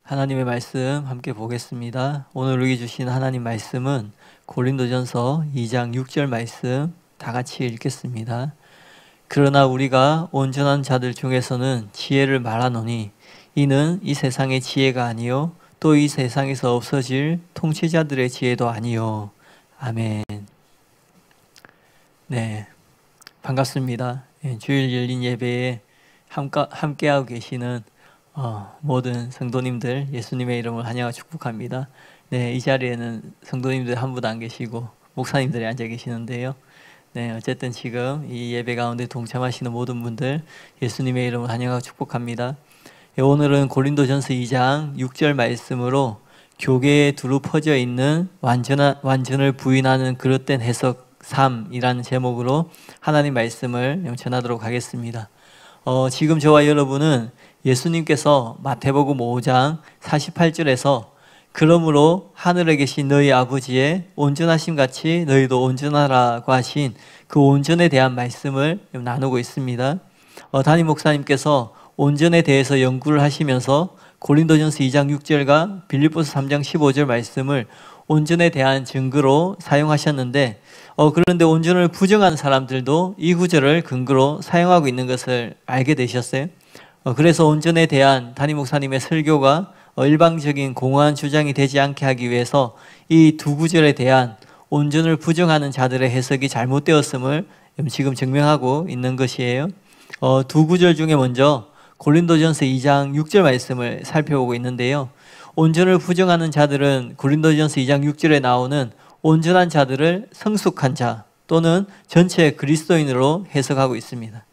하나님의 말씀 함께 보겠습니다. 오늘 우리에게 주신 하나님 말씀은 고린도전서 2장 6절 말씀 다 같이 읽겠습니다. 그러나 우리가 온전한 자들 중에서는 지혜를 말하노니 이는 이 세상의 지혜가 아니요 또 이 세상에서 없어질 통치자들의 지혜도 아니요. 아멘. 네, 반갑습니다. 주일 열린 예배에 함께하고 계시는 모든 성도님들 예수님의 이름을 환영하고 축복합니다. 네, 이 자리에는 성도님들 한 분도 안 계시고 목사님들이 앉아 계시는데요. 네, 어쨌든 지금 이 예배 가운데 동참하시는 모든 분들 예수님의 이름을 환영하고 축복합니다. 오늘은 고린도전서 2장 6절 말씀으로 교계에 두루 퍼져 있는 완전을 부인하는 그릇된 해석 3이라는 제목으로 하나님 말씀을 전하도록 하겠습니다. 지금 저와 여러분은 예수님께서 마태복음 5장 48절에서 그러므로 하늘에 계신 너희 아버지의 온전하심 같이 너희도 온전하라고 하신 그 온전에 대한 말씀을 나누고 있습니다. 담임 목사님께서 온전에 대해서 연구를 하시면서 고린도전서 2장 6절과 빌립보서 3장 15절 말씀을 온전에 대한 증거로 사용하셨는데 그런데 온전을 부정하는 사람들도 이 구절을 근거로 사용하고 있는 것을 알게 되셨어요. 그래서 온전에 대한 담임 목사님의 설교가 일방적인 공허한 주장이 되지 않게 하기 위해서 이 두 구절에 대한 온전을 부정하는 자들의 해석이 잘못되었음을 지금 증명하고 있는 것이에요. 두 구절 중에 먼저 고린도전서 2장 6절 말씀을 살펴보고 있는데요. 온전을 부정하는 자들은 고린도전서 2장 6절에 나오는 온전한 자들을 성숙한 자 또는 전체 그리스도인으로 해석하고 있습니다.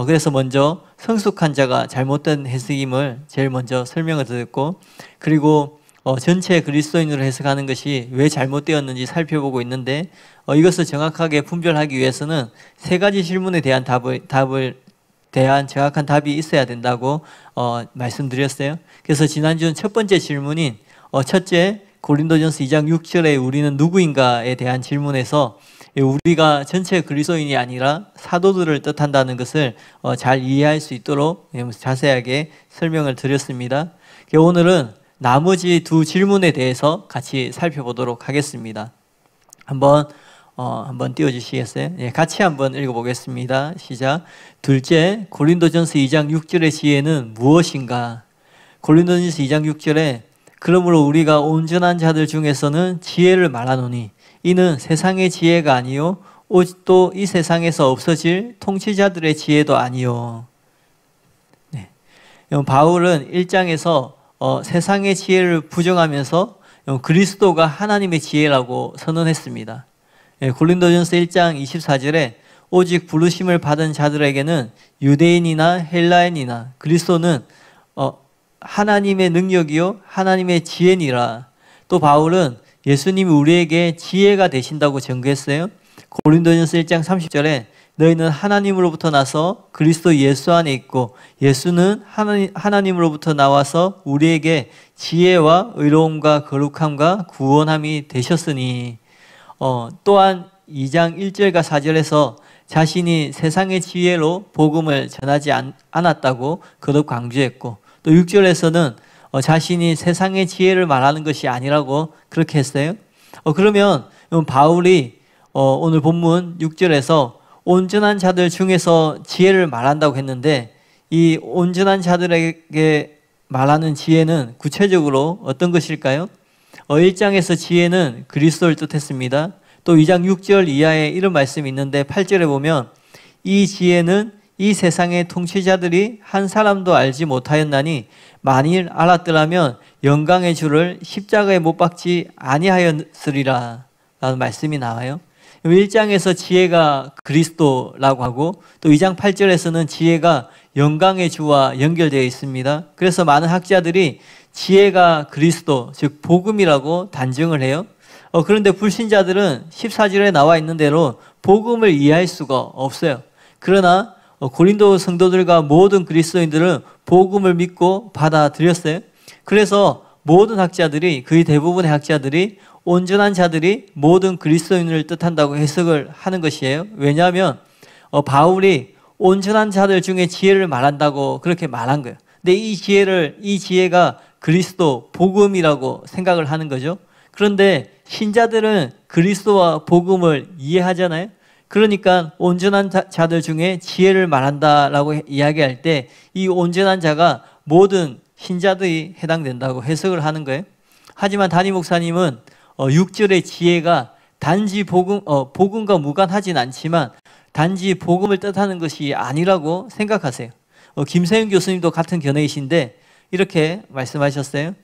그래서 먼저 성숙한 자가 잘못된 해석임을 제일 먼저 설명을 드렸고, 그리고 전체 그리스도인으로 해석하는 것이 왜 잘못되었는지 살펴보고 있는데, 이것을 정확하게 분별하기 위해서는 세 가지 질문에 대한 정확한 답이 있어야 된다고 말씀드렸어요. 그래서 지난주는 첫 번째 질문인 첫째 고린도전서 2장 6절에 우리는 누구인가에 대한 질문에서 우리가 전체 그리스도인이 아니라 사도들을 뜻한다는 것을 잘 이해할 수 있도록 자세하게 설명을 드렸습니다. 오늘은 나머지 두 질문에 대해서 같이 살펴보도록 하겠습니다. 한번 띄워주시겠어요? 예, 같이 한번 읽어보겠습니다. 시작. 둘째, 고린도전서 2장 6절의 지혜는 무엇인가? 고린도전서 2장 6절에 그러므로 우리가 온전한 자들 중에서는 지혜를 말하노니 이는 세상의 지혜가 아니요 오직 또 이 세상에서 없어질 통치자들의 지혜도 아니요. 네. 바울은 1장에서 세상의 지혜를 부정하면서 그리스도가 하나님의 지혜라고 선언했습니다. 고린도전서 1장 24절에 오직 부르심을 받은 자들에게는 유대인이나 헬라인이나 그리스도는 하나님의 능력이요 하나님의 지혜니라. 또 바울은 예수님이 우리에게 지혜가 되신다고 증거했어요. 고린도전서 1장 30절에 너희는 하나님으로부터 나서 그리스도 예수 안에 있고 예수는 하나님으로부터 나와서 우리에게 지혜와 의로움과 거룩함과 구원함이 되셨으니, 또한 2장 1절과 4절에서 자신이 세상의 지혜로 복음을 전하지 않았다고 거듭 강조했고, 또 6절에서는 자신이 세상의 지혜를 말하는 것이 아니라고 그렇게 했어요. 그러면 바울이 오늘 본문 6절에서 온전한 자들 중에서 지혜를 말한다고 했는데, 이 온전한 자들에게 말하는 지혜는 구체적으로 어떤 것일까요? 1장에서 지혜는 그리스도를 뜻했습니다. 또 2장 6절 이하에 이런 말씀이 있는데 8절에 보면 이 지혜는 이 세상의 통치자들이 한 사람도 알지 못하였나니 만일 알았더라면 영광의 주를 십자가에 못 박지 아니하였으리라 라는 말씀이 나와요. 1장에서 지혜가 그리스도라고 하고 또 2장 8절에서는 지혜가 영광의 주와 연결되어 있습니다. 그래서 많은 학자들이 지혜가 그리스도, 즉 복음이라고 단정을 해요. 그런데 불신자들은 14절에 나와 있는 대로 복음을 이해할 수가 없어요. 그러나 고린도 성도들과 모든 그리스도인들은 복음을 믿고 받아들였어요. 그래서 모든 학자들이, 거의 대부분의 학자들이 온전한 자들이 모든 그리스도인을 뜻한다고 해석을 하는 것이에요. 왜냐하면 바울이 온전한 자들 중에 지혜를 말한다고 그렇게 말한 거예요. 근데 이 지혜가 그리스도, 복음이라고 생각을 하는 거죠. 그런데 신자들은 그리스도와 복음을 이해하잖아요. 그러니까 온전한 자들 중에 지혜를 말한다라고 이야기할 때 이 온전한 자가 모든 신자들이 해당된다고 해석을 하는 거예요. 하지만 담임 목사님은 6절의 지혜가 단지 복음과 무관하진 않지만 단지 복음을 뜻하는 것이 아니라고 생각하세요. 김세윤 교수님도 같은 견해이신데 이렇게 말씀하셨어요.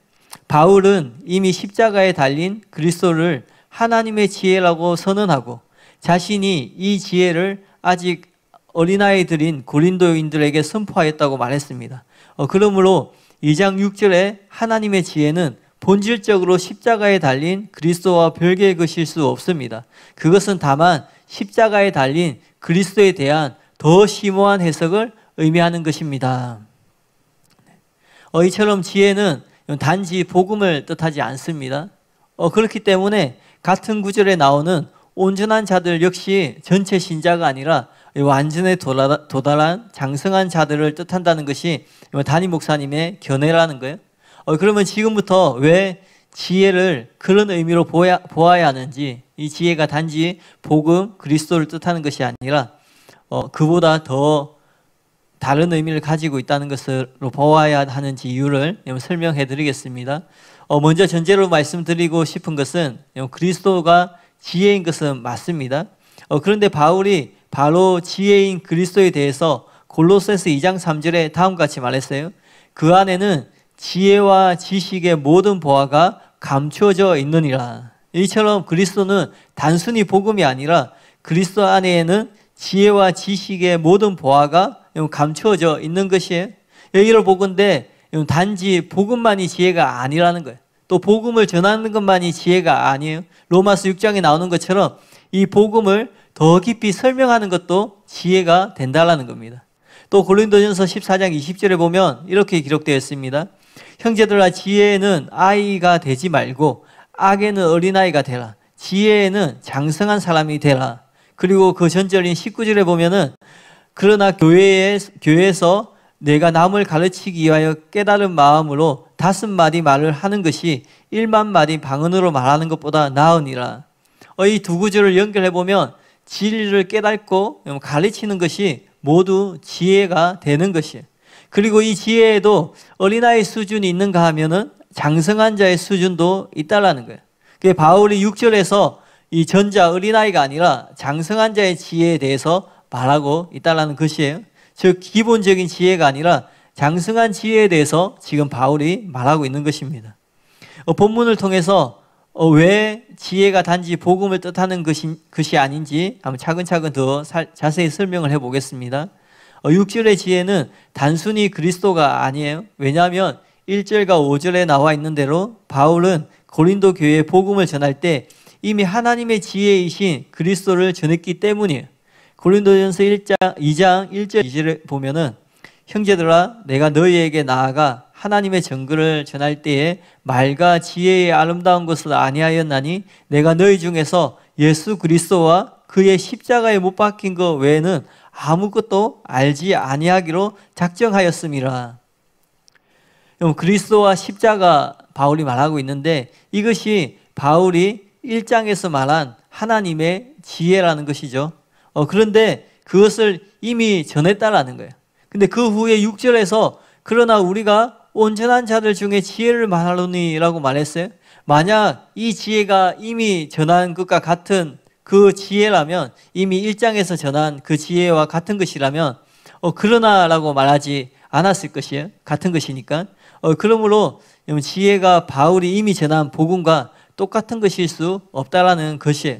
바울은 이미 십자가에 달린 그리스도를 하나님의 지혜라고 선언하고 자신이 이 지혜를 아직 어린아이들인 고린도인들에게 선포하였다고 말했습니다. 그러므로 2장 6절에 하나님의 지혜는 본질적으로 십자가에 달린 그리스도와 별개의 것일 수 없습니다. 그것은 다만 십자가에 달린 그리스도에 대한 더 심오한 해석을 의미하는 것입니다. 이처럼 지혜는 단지 복음을 뜻하지 않습니다. 그렇기 때문에 같은 구절에 나오는 온전한 자들 역시 전체 신자가 아니라 완전에 도달한 장성한 자들을 뜻한다는 것이 담임 목사님의 견해라는 거예요. 그러면 지금부터 왜 지혜를 그런 의미로 보아야 하는지, 이 지혜가 단지 복음, 그리스도를 뜻하는 것이 아니라 그보다 더 다른 의미를 가지고 있다는 것으로 보아야 하는지 이유를 설명해 드리겠습니다. 먼저 전제로 말씀드리고 싶은 것은 그리스도가 지혜인 것은 맞습니다. 그런데 바울이 바로 지혜인 그리스도에 대해서 골로새서 2장 3절에 다음과 같이 말했어요. 그 안에는 지혜와 지식의 모든 보화가 감추어져 있느니라. 이처럼 그리스도는 단순히 복음이 아니라 그리스도 안에는 지혜와 지식의 모든 보화가 감추어져 있는 것이에요. 여기를 보건대 단지 복음만이 지혜가 아니라는 거예요. 또 복음을 전하는 것만이 지혜가 아니에요. 로마서 6장에 나오는 것처럼 이 복음을 더 깊이 설명하는 것도 지혜가 된다라는 겁니다. 또 고린도전서 14장 20절에 보면 이렇게 기록되어 있습니다. 형제들아 지혜에는 아이가 되지 말고 악에는 어린아이가 되라. 지혜에는 장성한 사람이 되라. 그리고 그 전절인 19절에 보면은 그러나 교회에서 내가 남을 가르치기 위하여 깨달은 마음으로 5마디 말을 하는 것이 1만 마디 방언으로 말하는 것보다 나으니라. 이 두 구절을 연결해 보면 진리를 깨닫고 가르치는 것이 모두 지혜가 되는 것이에요. 그리고 이 지혜에도 어린아이 수준이 있는가 하면은 장성한 자의 수준도 있다라는 거예요. 그게 바울이 6절에서 이 전자 어린아이가 아니라 장성한 자의 지혜에 대해서 말하고 있다라는 것이에요. 즉 기본적인 지혜가 아니라 장성한 지혜에 대해서 지금 바울이 말하고 있는 것입니다. 본문을 통해서 왜 지혜가 단지 복음을 뜻하는 것이 아닌지 한번 차근차근 더 자세히 설명을 해보겠습니다. 6절의 지혜는 단순히 그리스도가 아니에요. 왜냐하면 1절과 5절에 나와 있는 대로 바울은 고린도 교회에 복음을 전할 때 이미 하나님의 지혜이신 그리스도를 전했기 때문이에요. 고린도전서 2장 1절 2절에 보면은 형제들아 내가 너희에게 나아가 하나님의 정글을 전할 때에 말과 지혜의 아름다운 것을 아니하였나니 내가 너희 중에서 예수 그리스도와 그의 십자가에 못 박힌 것 외에는 아무것도 알지 아니하기로 작정하였음이라. 그리스도와 십자가 바울이 말하고 있는데 이것이 바울이 1장에서 말한 하나님의 지혜라는 것이죠. 그런데 그것을 이미 전했다라는 거예요. 근데 그 후에 6절에서 그러나 우리가 온전한 자들 중에 지혜를 말하노니 라고 말했어요. 만약 이 지혜가 이미 전한 것과 같은 그 지혜라면 이미 1장에서 전한 그 지혜와 같은 것이라면 그러나 라고 말하지 않았을 것이에요. 같은 것이니까. 그러므로 지혜가 바울이 이미 전한 복음과 똑같은 것일 수 없다라는 것이에요.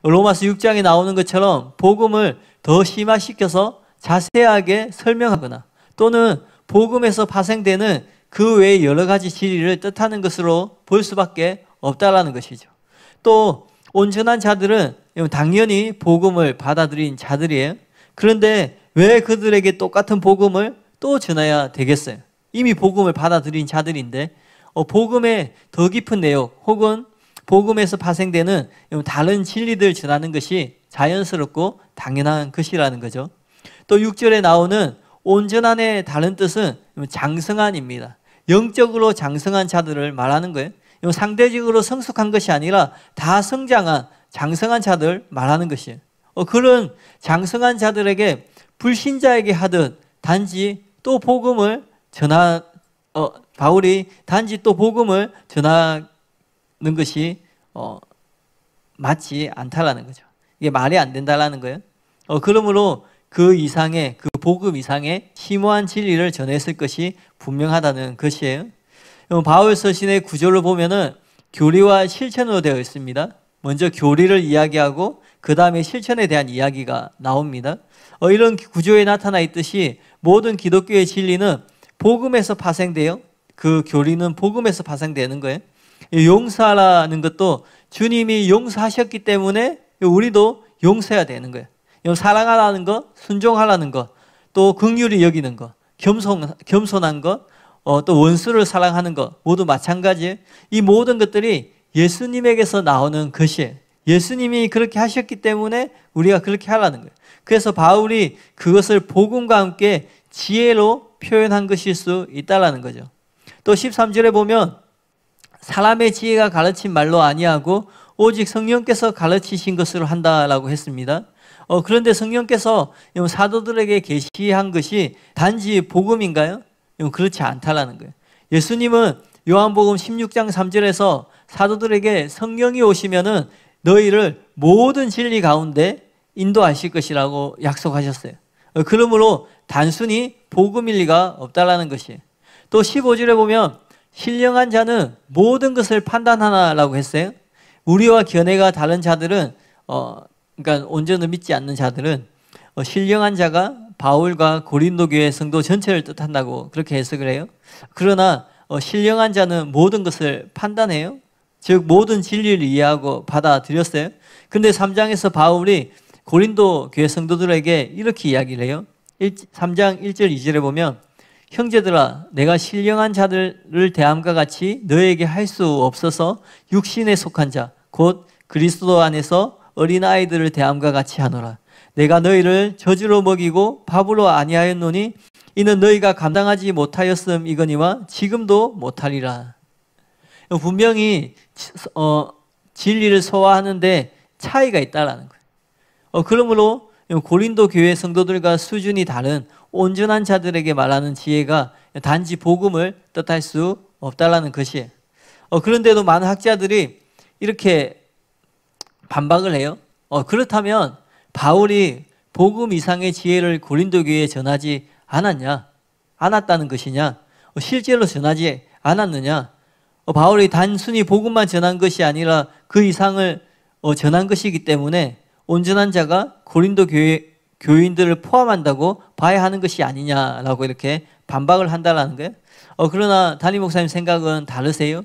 로마서 6장에 나오는 것처럼 복음을 더 심화시켜서 자세하게 설명하거나 또는 복음에서 파생되는 그 외의 여러 가지 진리를 뜻하는 것으로 볼 수밖에 없다라는 것이죠. 또 온전한 자들은 당연히 복음을 받아들인 자들이에요. 그런데 왜 그들에게 똑같은 복음을 또 전해야 되겠어요? 이미 복음을 받아들인 자들인데 복음의 더 깊은 내용 혹은 복음에서 파생되는 다른 진리들 전하는 것이 자연스럽고 당연한 것이라는 거죠. 또 6절에 나오는 온전한의 다른 뜻은 장성한입니다. 영적으로 장성한 자들을 말하는 거예요. 상대적으로 성숙한 것이 아니라 다 성장한 장성한 자들 말하는 것이에요. 그런 장성한 자들에게 불신자에게 하듯 단지 또 복음을 바울이 단지 또 복음을 전하는 것이 맞지 않다라는 거죠. 이게 말이 안 된다라는 거예요. 그러므로 그 이상의, 그 복음 이상의 심오한 진리를 전했을 것이 분명하다는 것이에요. 바울 서신의 구조를 보면은 교리와 실천으로 되어 있습니다. 먼저 교리를 이야기하고 그 다음에 실천에 대한 이야기가 나옵니다. 이런 구조에 나타나 있듯이 모든 기독교의 진리는 복음에서 파생돼요. 그 교리는 복음에서 파생되는 거예요. 용서라는 것도 주님이 용서하셨기 때문에 우리도 용서해야 되는 거예요. 사랑하라는 것, 순종하라는 것, 또 긍휼히 여기는 것, 겸손한 것, 또 원수를 사랑하는 것 모두 마찬가지예요. 이 모든 것들이 예수님에게서 나오는 것이에요. 예수님이 그렇게 하셨기 때문에 우리가 그렇게 하라는 거예요. 그래서 바울이 그것을 복음과 함께 지혜로 표현한 것일 수 있다라는 거죠. 또 13절에 보면 사람의 지혜가 가르친 말로 아니하고 오직 성령께서 가르치신 것으로 한다라고 했습니다. 그런데 성령께서 사도들에게 계시한 것이 단지 복음인가요? 그렇지 않다라는 거예요. 예수님은 요한복음 16장 3절에서 사도들에게 성령이 오시면은 너희를 모든 진리 가운데 인도하실 것이라고 약속하셨어요. 그러므로 단순히 복음일 리가 없다라는 것이에요. 또 15절에 보면 신령한 자는 모든 것을 판단하나라고 했어요. 우리와 견해가 다른 자들은 그러니까 온전을 믿지 않는 자들은 신령한 자가 바울과 고린도 교회 성도 전체를 뜻한다고 그렇게 해석을 해요. 그러나 신령한 자는 모든 것을 판단해요. 즉 모든 진리를 이해하고 받아들였어요. 근데 3장에서 바울이 고린도 교회 성도들에게 이렇게 이야기를 해요. 3장 1절 2절에 보면 형제들아 내가 신령한 자들을 대함과 같이 너에게 할 수 없어서 육신에 속한 자 곧 그리스도 안에서 어린아이들을 대함과 같이 하노라. 내가 너희를 저주로 먹이고 밥으로 아니하였노니 이는 너희가 감당하지 못하였음이거니와 지금도 못하리라. 분명히 진리를 소화하는데 차이가 있다라는 거예요. 그러므로 고린도 교회 성도들과 수준이 다른 온전한 자들에게 말하는 지혜가 단지 복음을 뜻할 수 없다라는 것이에요. 그런데도 많은 학자들이 이렇게 반박을 해요. 그렇다면 바울이 복음 이상의 지혜를 고린도 교회에 전하지 않았다는 것이냐? 실제로 전하지 않았느냐? 바울이 단순히 복음만 전한 것이 아니라 그 이상을 전한 것이기 때문에 온전한 자가 고린도 교인들을 포함한다고 봐야 하는 것이 아니냐라고 이렇게 반박을 한다는 거예요. 그러나 담임 목사님 생각은 다르세요?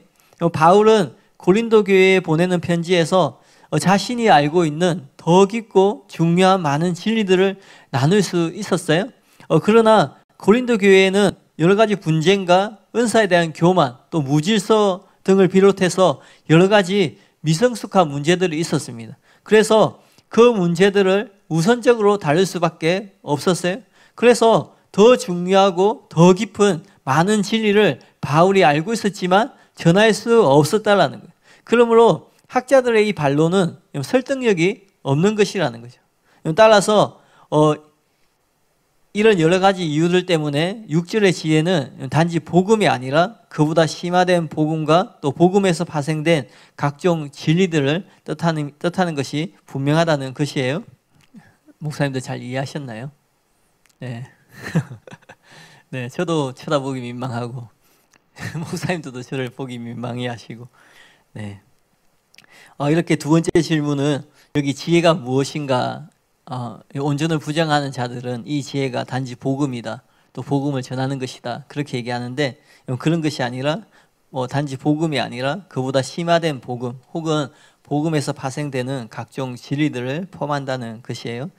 바울은 고린도 교회에 보내는 편지에서 자신이 알고 있는 더 깊고 중요한 많은 진리들을 나눌 수 있었어요. 그러나 고린도 교회에는 여러 가지 분쟁과 은사에 대한 교만, 또 무질서 등을 비롯해서 여러 가지 미성숙한 문제들이 있었습니다. 그래서 그 문제들을 우선적으로 다룰 수밖에 없었어요. 그래서 더 중요하고 더 깊은 많은 진리를 바울이 알고 있었지만 전할 수 없었다라는 거예요. 그러므로 학자들의 이 반론은 설득력이 없는 것이라는 거죠. 따라서 이런 여러 가지 이유들 때문에 6절의 지혜는 단지 복음이 아니라 그보다 심화된 복음과 또 복음에서 파생된 각종 진리들을 뜻하는 것이 분명하다는 것이에요. 목사님들 잘 이해하셨나요? 네. 네, 저도 쳐다보기 민망하고 목사님들도 저를 보기 민망해 하시고 네. 이렇게 두 번째 질문은 여기 지혜가 무엇인가? 온전을 부정하는 자들은 이 지혜가 단지 복음이다. 또 복음을 전하는 것이다. 그렇게 얘기하는데 그런 것이 아니라 단지 복음이 아니라 그보다 심화된 복음 혹은 복음에서 파생되는 각종 진리들을 포함한다는 것이에요.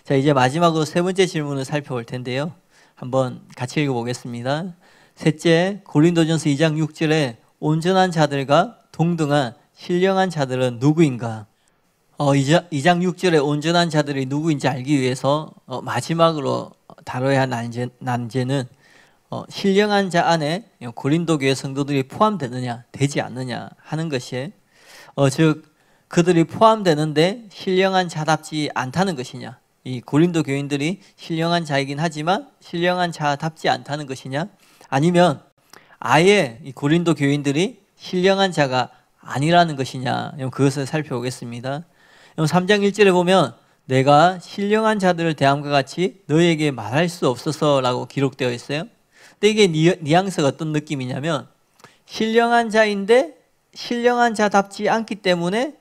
자, 이제 마지막으로 세 번째 질문을 살펴볼 텐데요. 한번 같이 읽어보겠습니다. 셋째, 고린도전서 2장 6절에 온전한 자들과 동등한 신령한 자들은 누구인가? 2장 6절에 온전한 자들이 누구인지 알기 위해서 마지막으로 다뤄야 할 난제는 신령한 자 안에 고린도 교회 성도들이 포함되느냐 되지 않느냐 하는 것이 즉 그들이 포함되는데 신령한 자답지 않다는 것이냐, 이 고린도 교인들이 신령한 자이긴 하지만 신령한 자답지 않다는 것이냐, 아니면 아예 이 고린도 교인들이 신령한 자가 아니라는 것이냐, 그것을 살펴보겠습니다. 3장 1절에 보면 내가 신령한 자들을 대함과 같이 너희에게 말할 수 없어서 라고 기록되어 있어요. 근데 이게 뉘앙스가 어떤 느낌이냐면 신령한 자인데 신령한 자답지 않기 때문에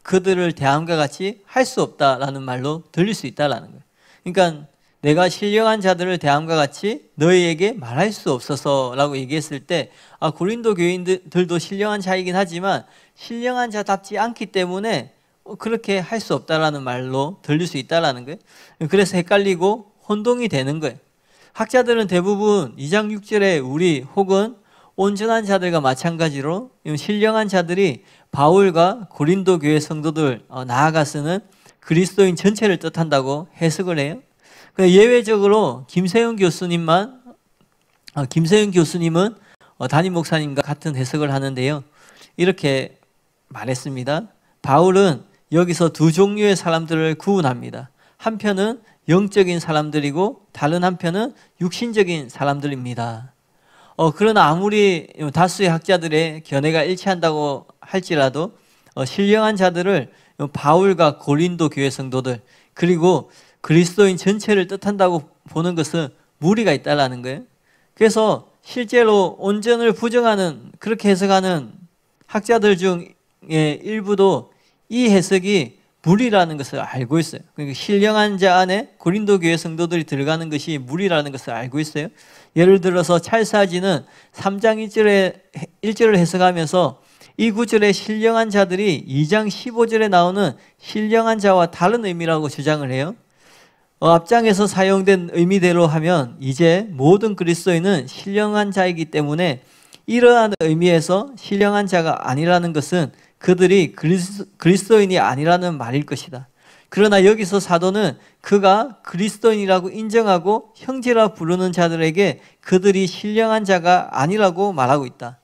그들을 대함과 같이 할 수 없다라는 말로 들릴 수 있다라는 거예요. 그러니까 내가 신령한 자들을 대함과 같이 너희에게 말할 수 없어서 라고 얘기했을 때 고린도 교인들도 신령한 자이긴 하지만 신령한 자답지 않기 때문에 그렇게 할 수 없다라는 말로 들릴 수 있다라는 거예요. 그래서 헷갈리고 혼동이 되는 거예요. 학자들은 대부분 2장 6절에 우리 혹은 온전한 자들과 마찬가지로 신령한 자들이 바울과 고린도 교회 성도들 나아가서는 그리스도인 전체를 뜻한다고 해석을 해요. 예외적으로 김세윤 교수님은 담임 목사님과 같은 해석을 하는데요. 이렇게 말했습니다. 바울은 여기서 두 종류의 사람들을 구분합니다. 한편은 영적인 사람들이고 다른 한편은 육신적인 사람들입니다. 그러나 아무리 다수의 학자들의 견해가 일치한다고 할지라도 신령한 자들을 바울과 고린도 교회 성도들 그리고 그리스도인 전체를 뜻한다고 보는 것은 무리가 있다는 거예요. 그래서 실제로 온전을 부정하는 그렇게 해석하는 학자들 중에 일부도 이 해석이 무리라는 것을 알고 있어요. 그러니까 신령한 자 안에 고린도 교회 성도들이 들어가는 것이 무리라는 것을 알고 있어요. 예를 들어서 찰스하지는 3장 1절을 해석하면서 이 구절의 신령한 자들이 2장 15절에 나오는 신령한 자와 다른 의미라고 주장을 해요. 앞장에서 사용된 의미대로 하면 이제 모든 그리스도인은 신령한 자이기 때문에 이러한 의미에서 신령한 자가 아니라는 것은 그들이 그리스도인이 아니라는 말일 것이다. 그러나 여기서 사도는 그가 그리스도인이라고 인정하고 형제라 부르는 자들에게 그들이 신령한 자가 아니라고 말하고 있다.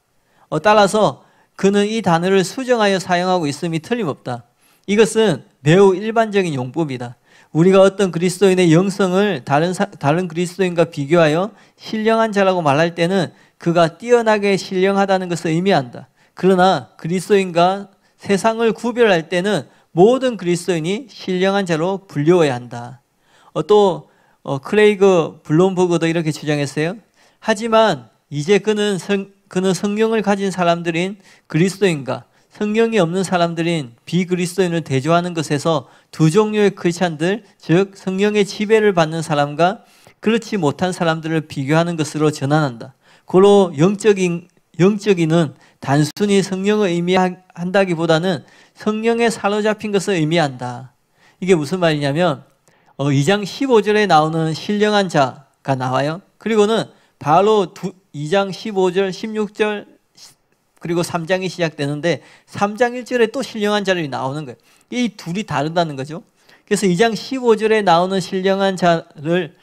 따라서 그는 이 단어를 수정하여 사용하고 있음이 틀림없다. 이것은 매우 일반적인 용법이다. 우리가 어떤 그리스도인의 영성을 다른 그리스도인과 비교하여 신령한 자라고 말할 때는 그가 뛰어나게 신령하다는 것을 의미한다. 그러나 그리스도인과 세상을 구별할 때는 모든 그리스도인이 신령한 자로 불려야 한다. 또 크레이그 블롬버그도 이렇게 주장했어요. 하지만 이제 그는 성령을 가진 사람들인 그리스도인과 성령이 없는 사람들인 비그리스도인을 대조하는 것에서 두 종류의 크리스찬들, 즉 성령의 지배를 받는 사람과 그렇지 못한 사람들을 비교하는 것으로 전환한다. 고로 영적인은 단순히 성령을 의미한다기보다는 성령에 사로잡힌 것을 의미한다. 이게 무슨 말이냐면 2장 15절에 나오는 신령한 자가 나와요. 그리고는 바로 2장 15절, 16절 그리고 3장이 시작되는데 3장 1절에 또 신령한 자들이 나오는 거예요. 이 둘이 다르다는 거죠. 그래서 2장 15절에 나오는 신령한 자를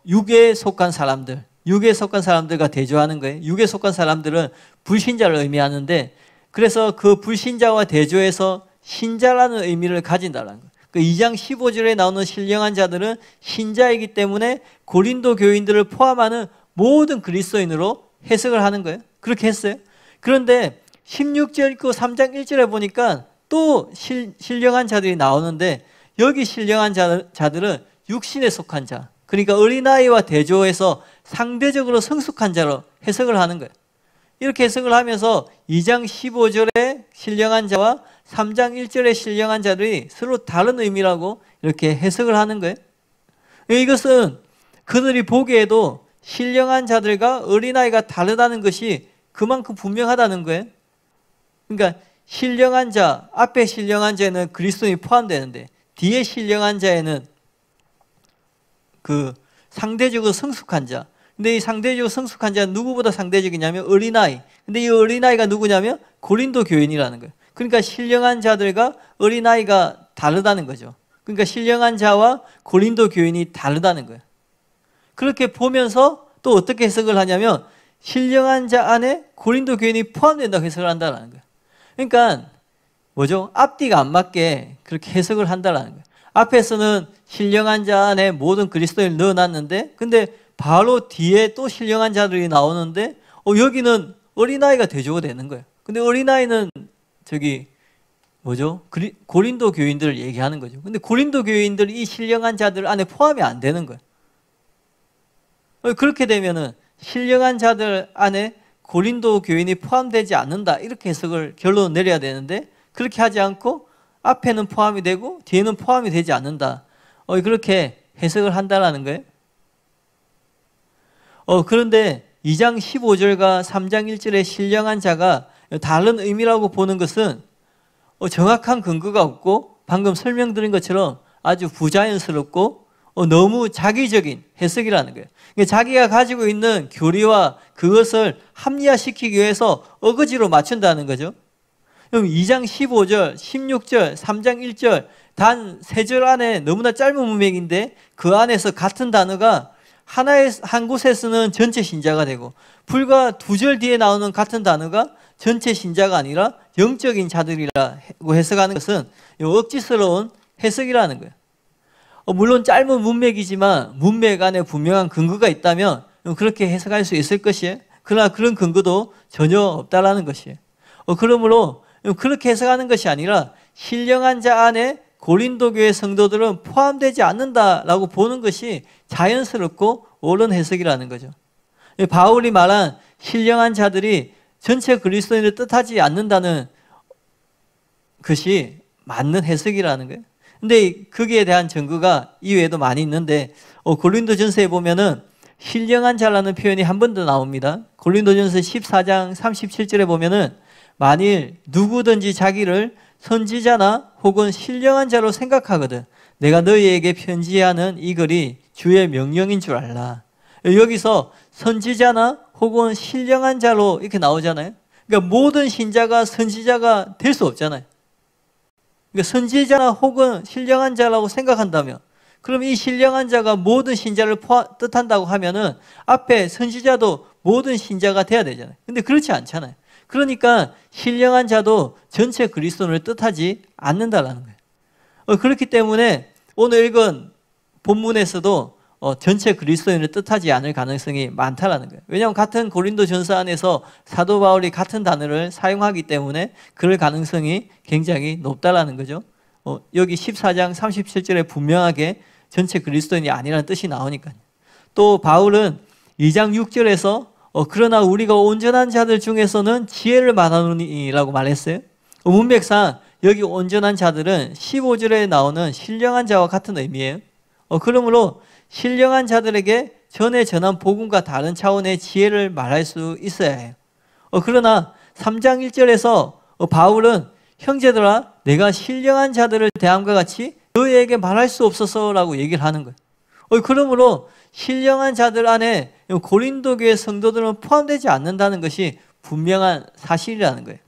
육에 속한 사람들과 대조하는 거예요. 육에 속한 사람들은 불신자를 의미하는데 그래서 그 불신자와 대조해서 신자라는 의미를 가진다는 거예요. 그 2장 15절에 나오는 신령한 자들은 신자이기 때문에 고린도 교인들을 포함하는 모든 그리스도인으로 해석을 하는 거예요. 그렇게 했어요. 그런데 16절 그 3장 1절에 보니까 또 신령한 자들이 나오는데 여기 신령한 자들은 육신에 속한 자, 그러니까 어린아이와 대조해서 상대적으로 성숙한 자로 해석을 하는 거예요. 이렇게 해석을 하면서 2장 15절의 신령한 자와 3장 1절의 신령한 자들이 서로 다른 의미라고 이렇게 해석을 하는 거예요. 이것은 그들이 보기에도 신령한 자들과 어린아이가 다르다는 것이 그만큼 분명하다는 거예요. 그러니까 신령한 자, 앞에 신령한 자에는 그리스도인이 포함되는데 뒤에 신령한 자에는 그 상대적으로 성숙한 자. 근데 이 상대적으로 성숙한 자는 누구보다 상대적이냐면 어린아이. 근데 이 어린아이가 누구냐면 고린도 교인이라는 거예요. 그러니까 신령한 자들과 어린아이가 다르다는 거죠. 그러니까 신령한 자와 고린도 교인이 다르다는 거예요. 그렇게 보면서 또 어떻게 해석을 하냐면 신령한 자 안에 고린도 교인이 포함된다고 해석을 한다는 거예요. 그러니까 뭐죠? 앞뒤가 안 맞게 그렇게 해석을 한다는 거예요. 앞에서는 신령한 자 안에 모든 그리스도인을 넣어놨는데 근데 바로 뒤에 또 신령한 자들이 나오는데 여기는 어린아이가 대조가 되는 거예요. 근데 어린아이는 저기 뭐죠? 고린도 교인들을 얘기하는 거죠. 근데 고린도 교인들이 이 신령한 자들 안에 포함이 안 되는 거예요. 그렇게 되면은 신령한 자들 안에 고린도 교인이 포함되지 않는다 이렇게 해석을 결론을 내려야 되는데 그렇게 하지 않고 앞에는 포함이 되고 뒤에는 포함이 되지 않는다. 그렇게 해석을 한다라는 거예요. 그런데 2장 15절과 3장 1절의 신령한 자가 다른 의미라고 보는 것은 정확한 근거가 없고 방금 설명드린 것처럼 아주 부자연스럽고 너무 자기적인 해석이라는 거예요. 그러니까 자기가 가지고 있는 교리와 그것을 합리화시키기 위해서 어거지로 맞춘다는 거죠. 그럼 2장 15절, 16절, 3장 1절 단 3절 안에 너무나 짧은 문맥인데 그 안에서 같은 단어가 한 곳에서는 전체 신자가 되고 불과 2절 뒤에 나오는 같은 단어가 전체 신자가 아니라 영적인 자들이라고 해석하는 것은 억지스러운 해석이라는 거예요. 물론 짧은 문맥이지만 문맥 안에 분명한 근거가 있다면 그렇게 해석할 수 있을 것이에요. 그러나 그런 근거도 전혀 없다라는 것이에요. 그러므로 그렇게 해석하는 것이 아니라 신령한 자 안에 고린도 교회 성도들은 포함되지 않는다라고 보는 것이 자연스럽고 옳은 해석이라는 거죠. 바울이 말한 신령한 자들이 전체 그리스도인을 뜻하지 않는다는 것이 맞는 해석이라는 거예요. 근데 거기에 대한 증거가 이외에도 많이 있는데 고린도전서에 보면은 신령한 자라는 표현이 한 번 더 나옵니다. 고린도전서 14장 37절에 보면은 만일 누구든지 자기를 선지자나 혹은 신령한 자로 생각하거든 내가 너희에게 편지하는 이 글이 주의 명령인 줄 알라. 여기서 선지자나 혹은 신령한 자로 이렇게 나오잖아요. 그러니까 모든 신자가 선지자가 될 수 없잖아요. 그러니까 선지자나 혹은 신령한 자라고 생각한다면 그럼 이 신령한 자가 모든 신자를 뜻한다고 하면은 앞에 선지자도 모든 신자가 돼야 되잖아요. 근데 그렇지 않잖아요. 그러니까 신령한 자도 전체 그리스도인을 뜻하지 않는다라는 거예요. 그렇기 때문에 오늘 읽은 본문에서도 전체 그리스도인을 뜻하지 않을 가능성이 많다라는 거예요. 왜냐하면 같은 고린도 전서 안에서 사도 바울이 같은 단어를 사용하기 때문에 그럴 가능성이 굉장히 높다라는 거죠. 여기 14장 37절에 분명하게 전체 그리스도인이 아니라는 뜻이 나오니까요. 또 바울은 2장 6절에서 그러나 우리가 온전한 자들 중에서는 지혜를 말하노니라고 말했어요. 문맥상 여기 온전한 자들은 15절에 나오는 신령한 자와 같은 의미예요. 그러므로 신령한 자들에게 전에 전한 복음과 다른 차원의 지혜를 말할 수 있어야 해요. 그러나 3장 1절에서 바울은 형제들아 내가 신령한 자들을 대함과 같이 너희에게 말할 수 없어서라고 얘기를 하는 거예요. 그러므로 신령한 자들 안에 고린도 교회 성도들은 포함되지 않는다는 것이 분명한 사실이라는 거예요.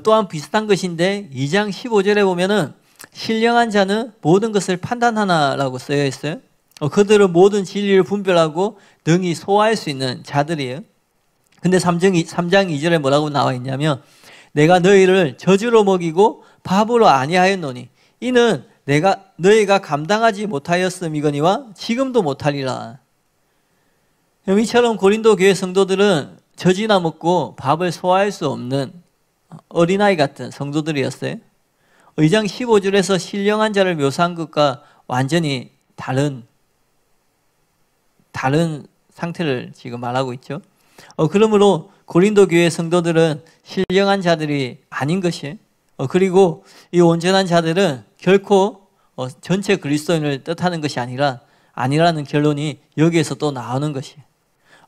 또한 비슷한 것인데 2장 15절에 보면은 신령한 자는 모든 것을 판단하나라고 쓰여 있어요. 그들은 모든 진리를 분별하고 능히 소화할 수 있는 자들이에요. 근데 3장 2절에 뭐라고 나와 있냐면 내가 너희를 저주로 먹이고 밥으로 아니하였노니 이는 너희가 감당하지 못하였음이거니와 지금도 못하리라. 이처럼 고린도 교회 성도들은 젖이나 먹고 밥을 소화할 수 없는 어린아이 같은 성도들이었어요. 2장 15절에서 신령한 자를 묘사한 것과 완전히 다른 상태를 지금 말하고 있죠. 그러므로 고린도 교회 성도들은 신령한 자들이 아닌 것이에요. 그리고 이 온전한 자들은 결코 전체 그리스도인을 뜻하는 것이 아니라는 결론이 여기에서 또 나오는 것이에요.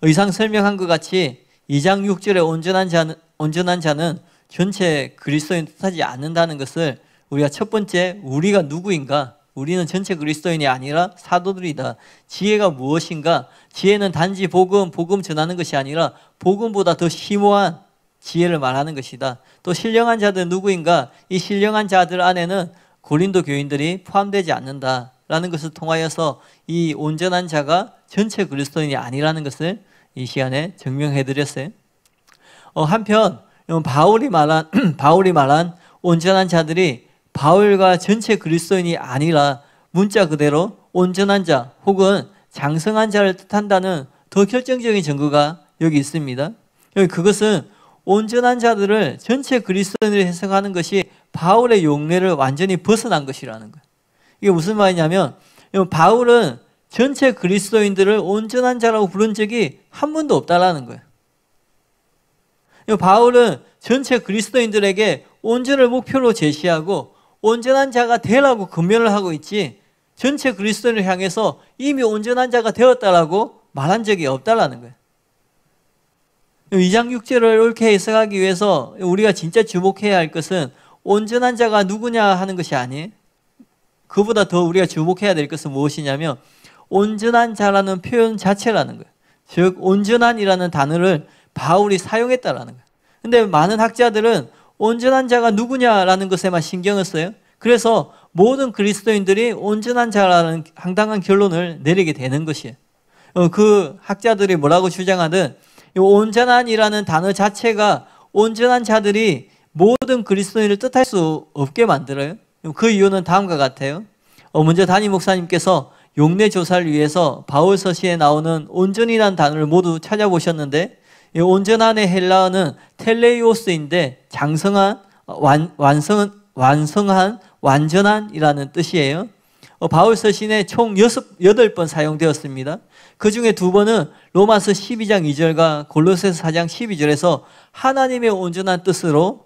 이상 설명한 것 같이 2장 6절에 온전한 자는 전체 그리스도인 뜻하지 않는다는 것을 우리가 첫 번째 우리가 누구인가? 우리는 전체 그리스도인이 아니라 사도들이다. 지혜가 무엇인가? 지혜는 단지 복음 전하는 것이 아니라 복음보다 더 심오한 지혜를 말하는 것이다. 또 신령한 자들 누구인가? 이 신령한 자들 안에는 고린도 교인들이 포함되지 않는다라는 것을 통하여서 이 온전한 자가 전체 그리스도인이 아니라는 것을 이 시간에 증명해 드렸어요. 한편 바울이 말한 온전한 자들이 바울과 전체 그리스도인이 아니라 문자 그대로 온전한 자 혹은 장성한 자를 뜻한다는 더 결정적인 증거가 여기 있습니다. 그것은 온전한 자들을 전체 그리스도인으로 해석하는 것이 바울의 용례를 완전히 벗어난 것이라는 거예요. 이게 무슨 말이냐면 바울은 전체 그리스도인들을 온전한 자라고 부른 적이 한 번도 없다라는 거예요. 바울은 전체 그리스도인들에게 온전을 목표로 제시하고 온전한 자가 되라고 권면을 하고 있지 전체 그리스도인을 향해서 이미 온전한 자가 되었다라고 말한 적이 없다라는 거예요. 2장 6절을 옳게 해석하기 위해서 우리가 진짜 주목해야 할 것은 온전한 자가 누구냐 하는 것이 아니에요. 그보다 더 우리가 주목해야 될 것은 무엇이냐면 온전한 자라는 표현 자체라는 거예요. 즉 온전한이라는 단어를 바울이 사용했다라는 거예요. 근데 많은 학자들은 온전한 자가 누구냐라는 것에만 신경을 써요. 그래서 모든 그리스도인들이 온전한 자라는 황당한 결론을 내리게 되는 것이에요. 그 학자들이 뭐라고 주장하든 온전한이라는 단어 자체가 온전한 자들이 모든 그리스도인을 뜻할 수 없게 만들어요. 그 이유는 다음과 같아요. 먼저 담임 목사님께서 용례 조사를 위해서 바울 서시에 나오는 온전이라는 단어를 모두 찾아보셨는데 이 온전한의 헬라어는 텔레이오스인데 장성한, 완성한, 완전한이라는 뜻이에요. 바울 서신에 총 8번 사용되었습니다. 그 중에 2번은 로마서 12장 2절과 골로새서 4장 12절에서 하나님의 온전한 뜻으로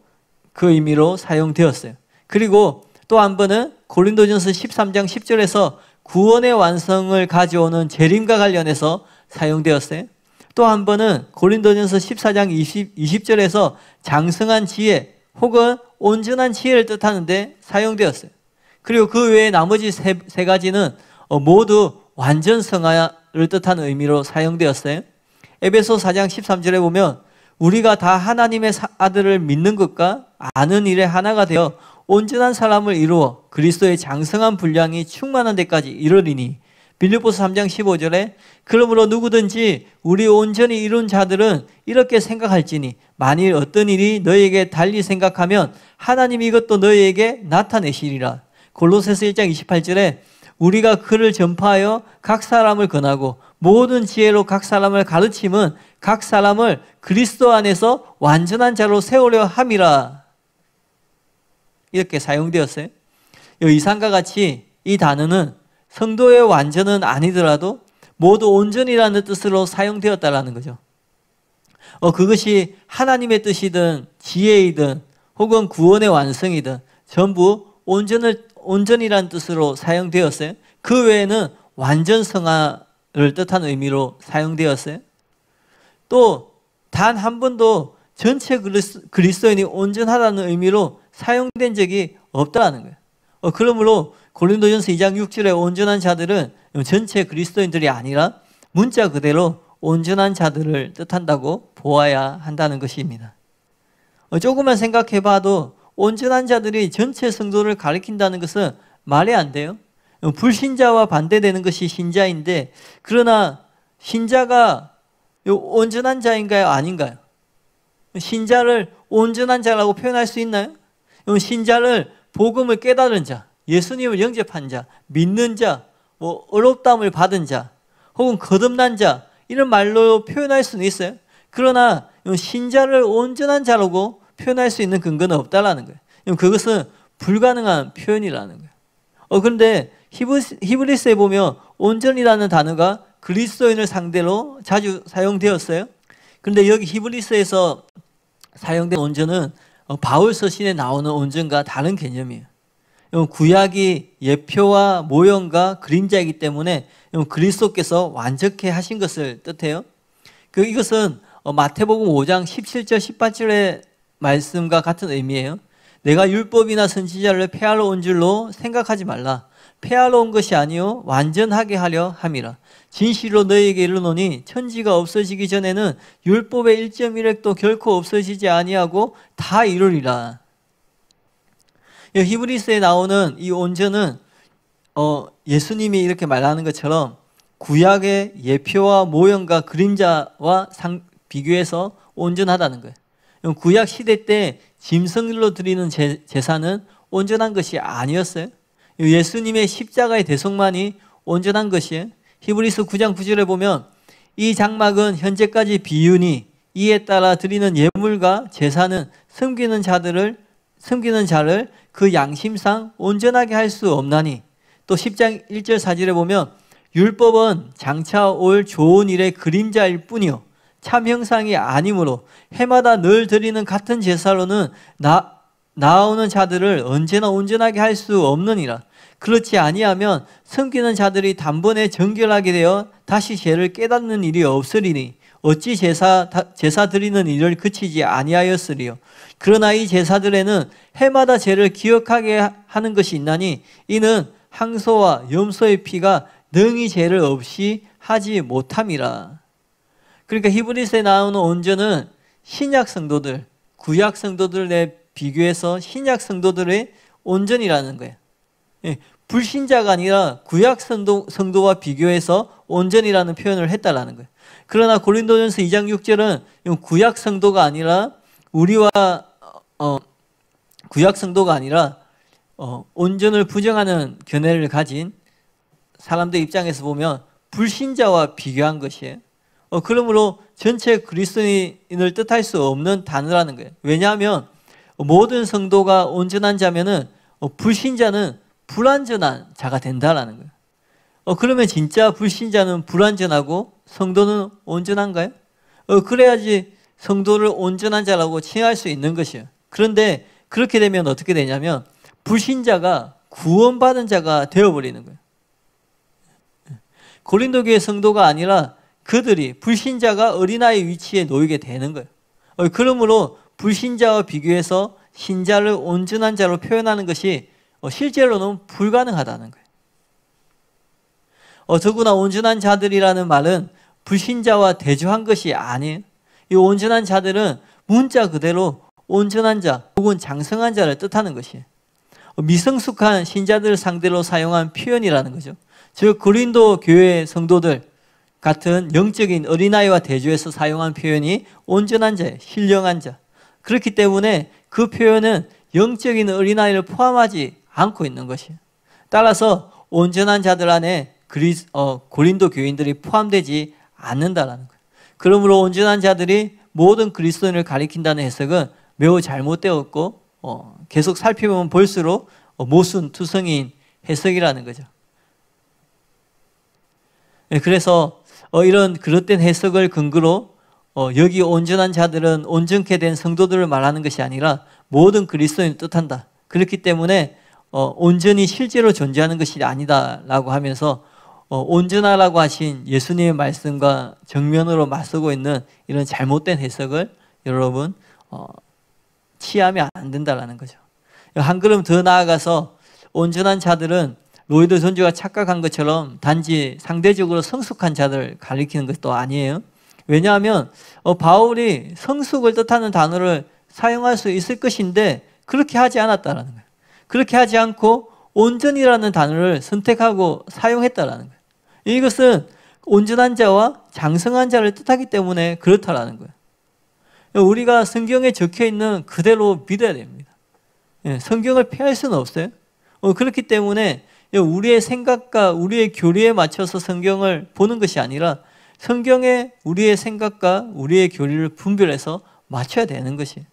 그 의미로 사용되었어요. 그리고 또 한 번은 고린도전서 13장 10절에서 구원의 완성을 가져오는 재림과 관련해서 사용되었어요. 또 한 번은 고린도전서 14장 20절에서 장성한 지혜 혹은 온전한 지혜를 뜻하는데 사용되었어요. 그리고 그 외에 나머지 세 가지는 모두 완전 성화를 뜻하는 의미로 사용되었어요. 에베소 4장 13절에 보면 우리가 다 하나님의 아들을 믿는 것과 아는 일에 하나가 되어 온전한 사람을 이루어 그리스도의 장성한 분량이 충만한 데까지 이르리니 빌립보서 3장 15절에 그러므로 누구든지 우리 온전히 이룬 자들은 이렇게 생각할지니 만일 어떤 일이 너희에게 달리 생각하면 하나님이 이것도 너희에게 나타내시리라. 골로새서 1장 28절에 우리가 그를 전파하여 각 사람을 권하고 모든 지혜로 각 사람을 가르침은 각 사람을 그리스도 안에서 완전한 자로 세우려 함이라. 이렇게 사용되었어요. 이상과 같이 이 단어는 성도의 완전은 아니더라도 모두 온전이라는 뜻으로 사용되었다라는 거죠. 그것이 하나님의 뜻이든 지혜이든 혹은 구원의 완성이든 전부 온전이라는 뜻으로 사용되었어요. 그 외에는 완전 성화를 뜻하는 의미로 사용되었어요. 또 단 한 번도 전체 그리스도인이 온전하다는 의미로 사용된 적이 없다는 거예요. 그러므로 고린도전서 2장 6절의 온전한 자들은 전체 그리스도인들이 아니라 문자 그대로 온전한 자들을 뜻한다고 보아야 한다는 것입니다. 조금만 생각해 봐도 온전한 자들이 전체 성도를 가리킨다는 것은 말이 안 돼요. 불신자와 반대되는 것이 신자인데 그러나 신자가 온전한 자인가요? 아닌가요? 신자를 온전한 자라고 표현할 수 있나요? 신자를 복음을 깨달은 자, 예수님을 영접한 자, 믿는 자, 어렵다함을 받은 자, 혹은 거듭난 자 이런 말로 표현할 수는 있어요. 그러나 신자를 온전한 자라고 표현할 수 있는 근거는 없다라는 거예요. 그것은 불가능한 표현이라는 거예요. 그런데 히브리서에 보면 온전이라는 단어가 그리스도인을 상대로 자주 사용되었어요. 그런데 여기 히브리서에서 사용된 온전은 바울 서신에 나오는 온전과 다른 개념이에요. 구약이 예표와 모형과 그림자이기 때문에 그리스도께서 완전케 하신 것을 뜻해요. 이것은 마태복음 5장 17절 18절의 말씀과 같은 의미예요. 내가 율법이나 선지자를 폐하러 온 줄로 생각하지 말라. 폐하러 온 것이 아니요 완전하게 하려 함이라. 진실로 너희에게 이르노니 천지가 없어지기 전에는 율법의 1.1획도 결코 없어지지 아니하고 다 이루리라. 히브리서에 나오는 이 온전은 예수님이 이렇게 말하는 것처럼 구약의 예표와 모형과 그림자와 비교해서 온전하다는 거예요. 구약 시대 때 짐승들로 드리는 제사는 온전한 것이 아니었어요. 예수님의 십자가의 대속만이 온전한 것이에요. 히브리서 9장 9절에 보면 이 장막은 현재까지 비유니 이에 따라 드리는 예물과 제사는 섬기는 자를 그 양심상 온전하게 할 수 없나니, 또 10장 1절 4절에 보면 율법은 장차 올 좋은 일의 그림자일 뿐이요 참 형상이 아니므로 해마다 늘 드리는 같은 제사로는 나아오는 자들을 언제나 온전하게 할 수 없느니라. 그렇지 아니하면 섬기는 자들이 단번에 정결하게 되어 다시 죄를 깨닫는 일이 없으리니 어찌 제사 드리는 일을 그치지 아니하였으리요. 그러나 이 제사들에는 해마다 죄를 기억하게 하는 것이 있나니 이는 항소와 염소의 피가 능히 죄를 없이 하지 못함이라. 그러니까 히브리서에 나오는 온전은 신약 성도들, 구약 성도들에 비교해서 신약 성도들의 온전이라는 거예요. 불신자가 아니라 구약 성도와 비교해서 온전이라는 표현을 했다라는 거예요. 그러나 고린도전서 2장 6절은 구약 성도가 아니라 온전을 부정하는 견해를 가진 사람들 입장에서 보면 불신자와 비교한 것이에요. 그러므로 전체 그리스도인을 뜻할 수 없는 단어라는 거예요. 왜냐하면 모든 성도가 온전한 자면은 불신자는 불완전한 자가 된다라는 거예요. 그러면 진짜 불신자는 불완전하고 성도는 온전한가요? 그래야지 성도를 온전한 자라고 칭할 수 있는 것이에요. 그런데 그렇게 되면 어떻게 되냐면 불신자가 구원받은 자가 되어버리는 거예요. 고린도 교회 성도가 아니라 그들이 불신자가 어린아이 위치에 놓이게 되는 거예요. 그러므로 불신자와 비교해서 신자를 온전한 자로 표현하는 것이 실제로는 불가능하다는 거예요. 더구나 온전한 자들이라는 말은 불신자와 대조한 것이 아니에요. 이 온전한 자들은 문자 그대로 온전한 자 혹은 장성한 자를 뜻하는 것이에요. 미성숙한 신자들을 상대로 사용한 표현이라는 거죠. 즉 고린도 교회 성도들 같은 영적인 어린아이와 대조해서 사용한 표현이 온전한 자예요. 신령한 자. 그렇기 때문에 그 표현은 영적인 어린아이를 포함하지 않고 있는 것이에요. 따라서 온전한 자들 안에 고린도 교인들이 포함되지 않는다라는 거예요. 그러므로 온전한 자들이 모든 그리스도인을 가리킨다는 해석은 매우 잘못되었고 계속 살펴보면 볼수록 모순투성이인 해석이라는 거죠. 그래서 이런 그릇된 해석을 근거로 여기 온전한 자들은 온전케 된 성도들을 말하는 것이 아니라 모든 그리스도인을 뜻한다. 그렇기 때문에 온전히 실제로 존재하는 것이 아니다라고 하면서 온전하라고 하신 예수님의 말씀과 정면으로 맞서고 있는 이런 잘못된 해석을 여러분 취하면 안 된다라는 거죠. 한 걸음 더 나아가서 온전한 자들은 로이드 존즈가 착각한 것처럼 단지 상대적으로 성숙한 자들을 가리키는 것도 아니에요. 왜냐하면 바울이 성숙을 뜻하는 단어를 사용할 수 있을 것인데 그렇게 하지 않았다는 거예요. 그렇게 하지 않고 온전이라는 단어를 선택하고 사용했다는 거예요. 이것은 온전한 자와 장성한 자를 뜻하기 때문에 그렇다라는 거예요. 우리가 성경에 적혀있는 그대로 믿어야 됩니다. 성경을 피할 수는 없어요. 그렇기 때문에 우리의 생각과 우리의 교리에 맞춰서 성경을 보는 것이 아니라 성경에 우리의 생각과 우리의 교리를 분별해서 맞춰야 되는 것이에요.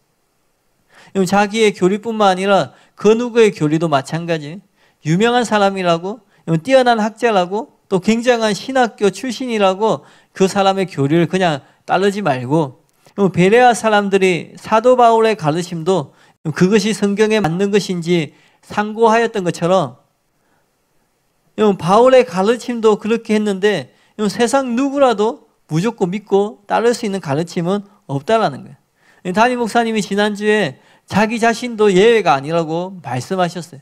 자기의 교리뿐만 아니라 그 누구의 교리도 마찬가지예요. 유명한 사람이라고, 뛰어난 학자라고, 또 굉장한 신학교 출신이라고 그 사람의 교리를 그냥 따르지 말고, 베레아 사람들이 사도 바울의 가르침도 그것이 성경에 맞는 것인지 상고하였던 것처럼 바울의 가르침도 그렇게 했는데 세상 누구라도 무조건 믿고 따를 수 있는 가르침은 없다라는 거예요. 담임 목사님이 지난주에 자기 자신도 예외가 아니라고 말씀하셨어요.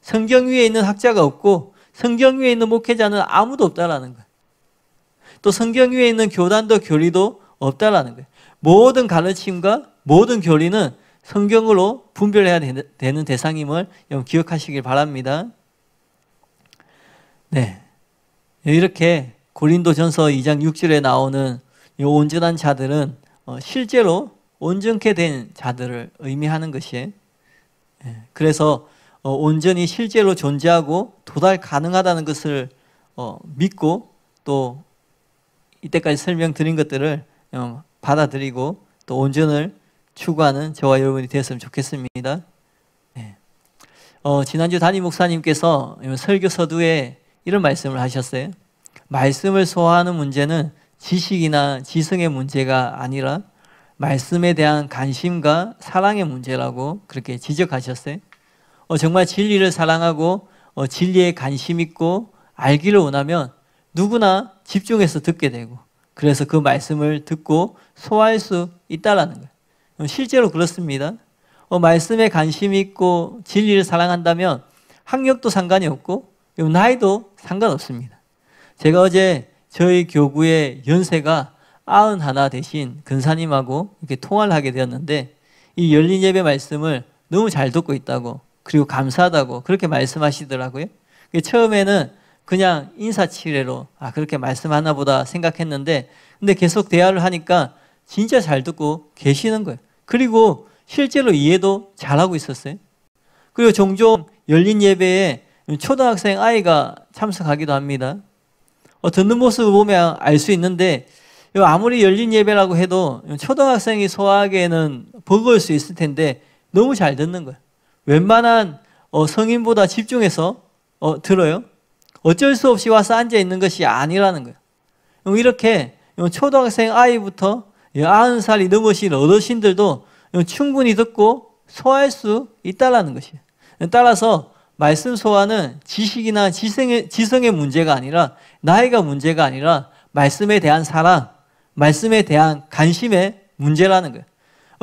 성경 위에 있는 학자가 없고 성경 위에 있는 목회자는 아무도 없다라는 거예요. 또 성경 위에 있는 교단도 교리도 없다라는 거예요. 모든 가르침과 모든 교리는 성경으로 분별해야 되는 대상임을 기억하시길 바랍니다. 네, 이렇게 고린도전서 2장 6절에 나오는 이 온전한 자들은 실제로 온전케 된 자들을 의미하는 것이에요. 그래서 온전히 실제로 존재하고 도달 가능하다는 것을 믿고 또 이때까지 설명드린 것들을 받아들이고 또 온전을 추구하는 저와 여러분이 되었으면 좋겠습니다. 지난주 담임 목사님께서 설교 서두에 이런 말씀을 하셨어요. 말씀을 소화하는 문제는 지식이나 지성의 문제가 아니라 말씀에 대한 관심과 사랑의 문제라고 그렇게 지적하셨어요. 정말 진리를 사랑하고 진리에 관심 있고 알기를 원하면 누구나 집중해서 듣게 되고 그래서 그 말씀을 듣고 소화할 수 있다는 거예요. 실제로 그렇습니다. 말씀에 관심이 있고 진리를 사랑한다면 학력도 상관이 없고 나이도 상관없습니다. 제가 어제 저희 교구의 연세가 91 되신 근사님하고 이렇게 통화를 하게 되었는데 이 열린 예배 말씀을 너무 잘 듣고 있다고 그리고 감사하다고 그렇게 말씀하시더라고요. 처음에는 그냥 인사치레로 그렇게 말씀하나 보다 생각했는데 근데 계속 대화를 하니까 진짜 잘 듣고 계시는 거예요. 그리고 실제로 이해도 잘하고 있었어요. 그리고 종종 열린 예배에 초등학생 아이가 참석하기도 합니다. 듣는 모습을 보면 알 수 있는데 아무리 열린 예배라고 해도 초등학생이 소화하기에는 버거울 수 있을 텐데 너무 잘 듣는 거예요. 웬만한 성인보다 집중해서 들어요. 어쩔 수 없이 와서 앉아 있는 것이 아니라는 거예요. 이렇게 초등학생 아이부터 90살이 넘으신 어르신들도 충분히 듣고 소화할 수 있다는 것이에요. 따라서 말씀 소화는 지식이나 지성의 문제가 아니라 나이가 문제가 아니라 말씀에 대한 사랑, 말씀에 대한 관심의 문제라는 거예요.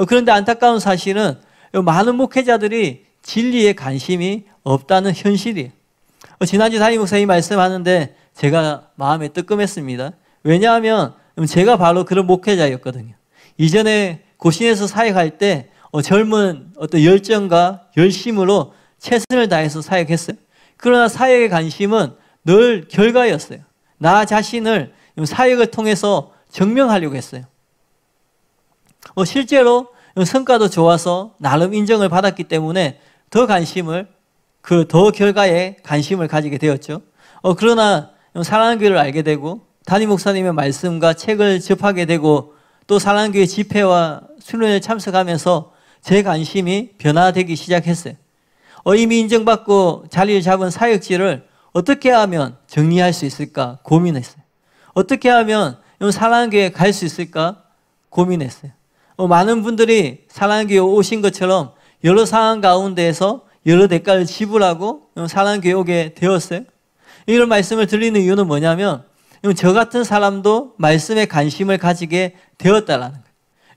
그런데 안타까운 사실은 많은 목회자들이 진리에 관심이 없다는 현실이에요. 지난주 담임 목사님이 말씀하는데 제가 마음에 뜨끔했습니다. 왜냐하면 제가 바로 그런 목회자였거든요. 이전에 고신에서 사역할 때 젊은 어떤 열정과 열심으로 최선을 다해서 사역했어요. 그러나 사역의 관심은 늘 결과였어요. 나 자신을 사역을 통해서 증명하려고 했어요. 실제로 성과도 좋아서 나름 인정을 받았기 때문에 더 결과에 관심을 가지게 되었죠. 그러나 사랑하는 교회를 알게 되고 담임 목사님의 말씀과 책을 접하게 되고 또 사랑하는 교회 집회와 수련회에 참석하면서 제 관심이 변화되기 시작했어요. 이미 인정받고 자리를 잡은 사역지를 어떻게 하면 정리할 수 있을까 고민했어요. 어떻게 하면 사랑하는 교회에 갈 수 있을까 고민했어요. 많은 분들이 사랑하는 교회에 오신 것처럼 여러 상황 가운데에서 여러 대가를 지불하고 사랑하는 교회에 오게 되었어요. 이런 말씀을 드리는 이유는 뭐냐면 저 같은 사람도 말씀에 관심을 가지게 되었다라는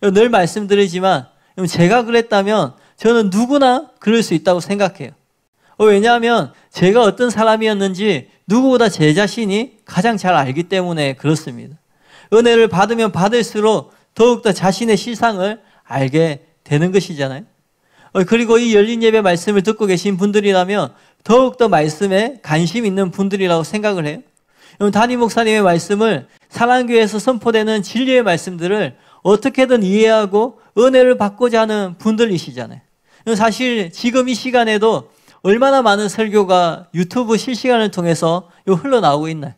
거예요. 늘 말씀드리지만 제가 그랬다면 저는 누구나 그럴 수 있다고 생각해요. 왜냐하면 제가 어떤 사람이었는지 누구보다 제 자신이 가장 잘 알기 때문에 그렇습니다. 은혜를 받으면 받을수록 더욱더 자신의 실상을 알게 되는 것이잖아요. 그리고 이 열린 예배 말씀을 듣고 계신 분들이라면 더욱더 말씀에 관심 있는 분들이라고 생각을 해요. 담임 목사님의 말씀을 사랑교회에서 선포되는 진리의 말씀들을 어떻게든 이해하고 은혜를 받고자 하는 분들이시잖아요. 사실 지금 이 시간에도 얼마나 많은 설교가 유튜브 실시간을 통해서 흘러나오고 있나요?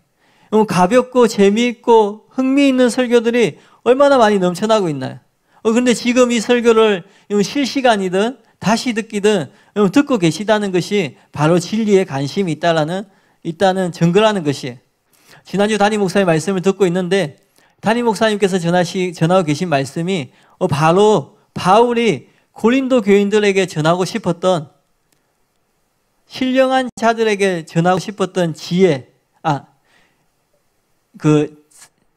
가볍고 재미있고 흥미있는 설교들이 얼마나 많이 넘쳐나고 있나요? 그런데 지금 이 설교를 실시간이든 다시 듣기든 듣고 계시다는 것이 바로 진리에 관심이 있다는 증거라는 것이에요. 지난주 담임 목사의 말씀을 듣고 있는데 담임 목사님께서 전하고 계신 말씀이 바로 바울이 고린도 교인들에게 전하고 싶었던 신령한 자들에게 전하고 싶었던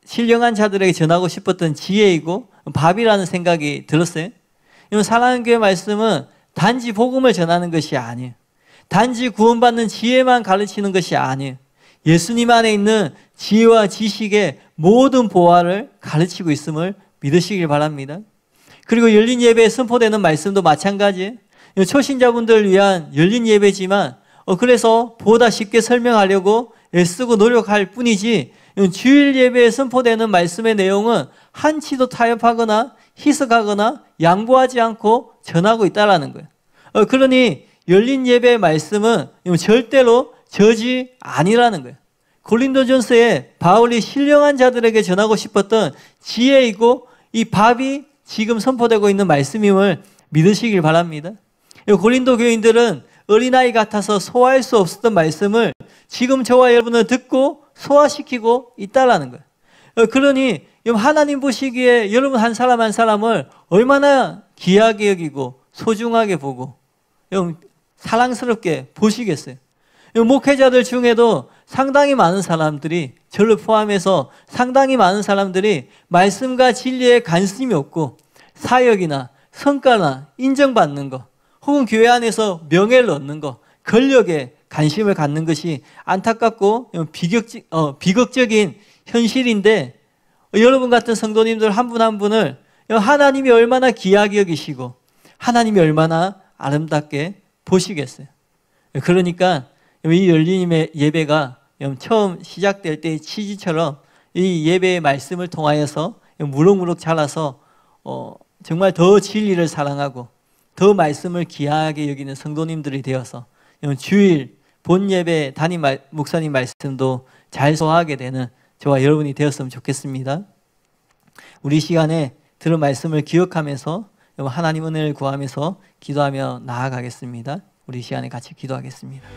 신령한 자들에게 전하고 싶었던 지혜이고 밥이라는 생각이 들었어요. 사랑하는 교회 말씀은 단지 복음을 전하는 것이 아니에요. 단지 구원받는 지혜만 가르치는 것이 아니에요. 예수님 안에 있는 지혜와 지식의 모든 보화를 가르치고 있음을 믿으시길 바랍니다. 그리고 열린 예배에 선포되는 말씀도 마찬가지예요. 초신자분들을 위한 열린 예배지만 그래서 보다 쉽게 설명하려고 애쓰고 노력할 뿐이지 주일 예배에 선포되는 말씀의 내용은 한치도 타협하거나 희석하거나 양보하지 않고 전하고 있다라는 거예요. 그러니 열린 예배의 말씀은 절대로 저지 아니라는 거예요. 고린도전서에 바울이 신령한 자들에게 전하고 싶었던 지혜이고 이 밥이 지금 선포되고 있는 말씀임을 믿으시길 바랍니다. 고린도 교인들은 어린아이 같아서 소화할 수 없었던 말씀을 지금 저와 여러분은 듣고 소화시키고 있다라는 거예요. 그러니 하나님 보시기에 여러분 한 사람 한 사람을 얼마나 귀하게 여기고 소중하게 보고 사랑스럽게 보시겠어요. 목회자들 중에도 상당히 많은 사람들이, 저를 포함해서 상당히 많은 사람들이 말씀과 진리에 관심이 없고 사역이나 성과나 인정받는 것, 혹은 교회 안에서 명예를 얻는 것, 권력에 관심을 갖는 것이 안타깝고 비극적인 현실인데, 여러분 같은 성도님들 한 분 한 분을 하나님이 얼마나 귀하게 여기시고 하나님이 얼마나 아름답게 보시겠어요. 그러니까 이 열린 예배가 처음 시작될 때의 취지처럼 이 예배의 말씀을 통하여서 무럭무럭 자라서 정말 더 진리를 사랑하고 더 말씀을 귀하게 여기는 성도님들이 되어서 주일 본 예배 담임 목사님 말씀도 잘 소화하게 되는 저와 여러분이 되었으면 좋겠습니다. 우리 시간에 들은 말씀을 기억하면서 하나님 은혜를 구하면서 기도하며 나아가겠습니다. 우리 시간에 같이 기도하겠습니다.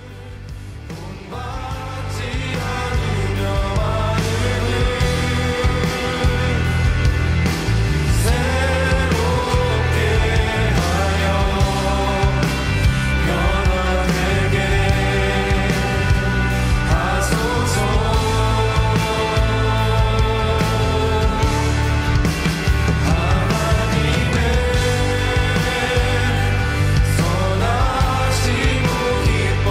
선하시고 기뻐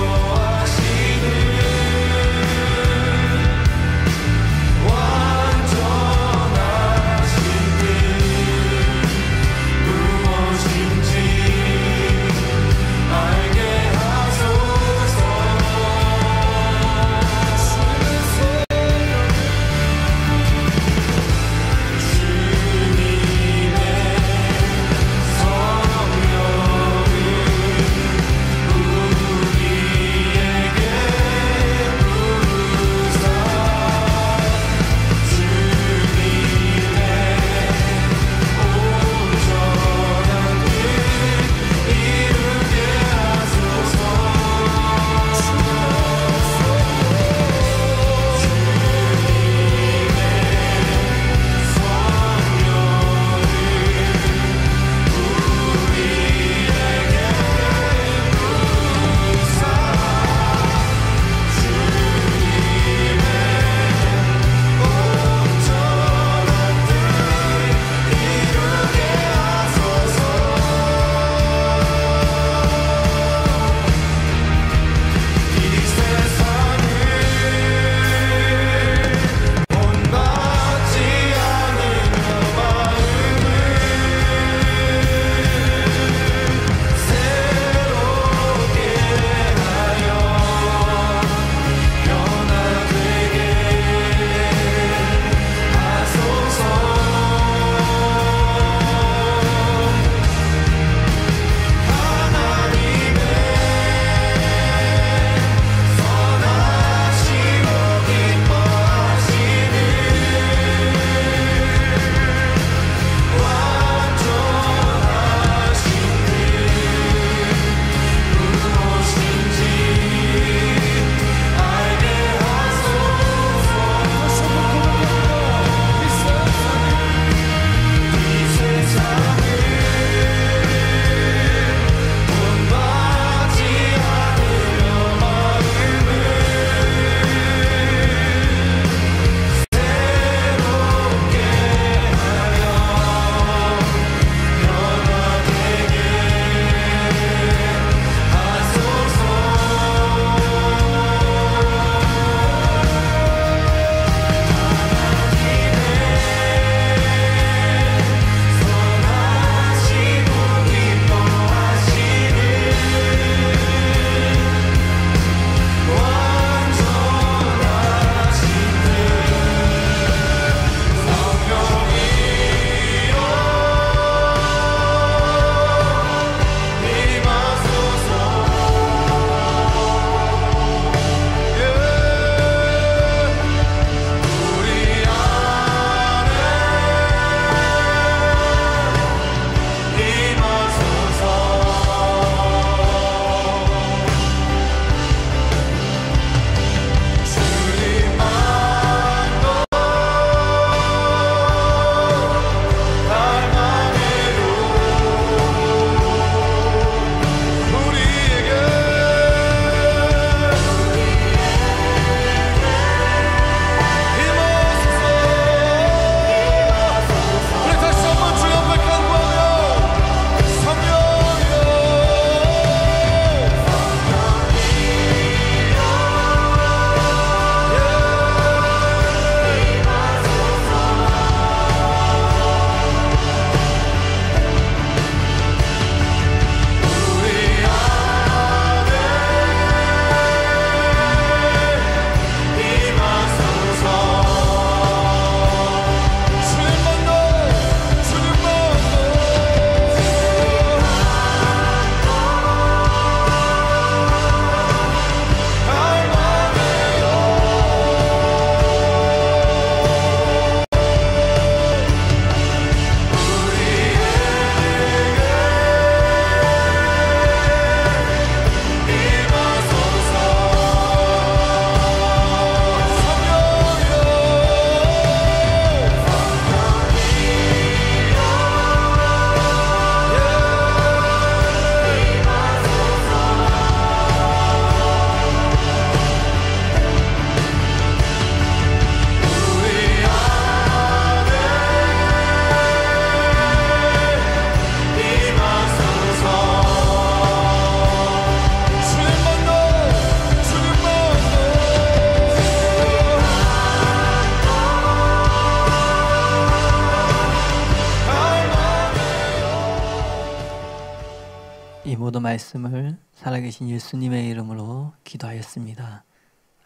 모든 말씀을 살아계신 예수님의 이름으로 기도하였습니다.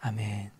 아멘.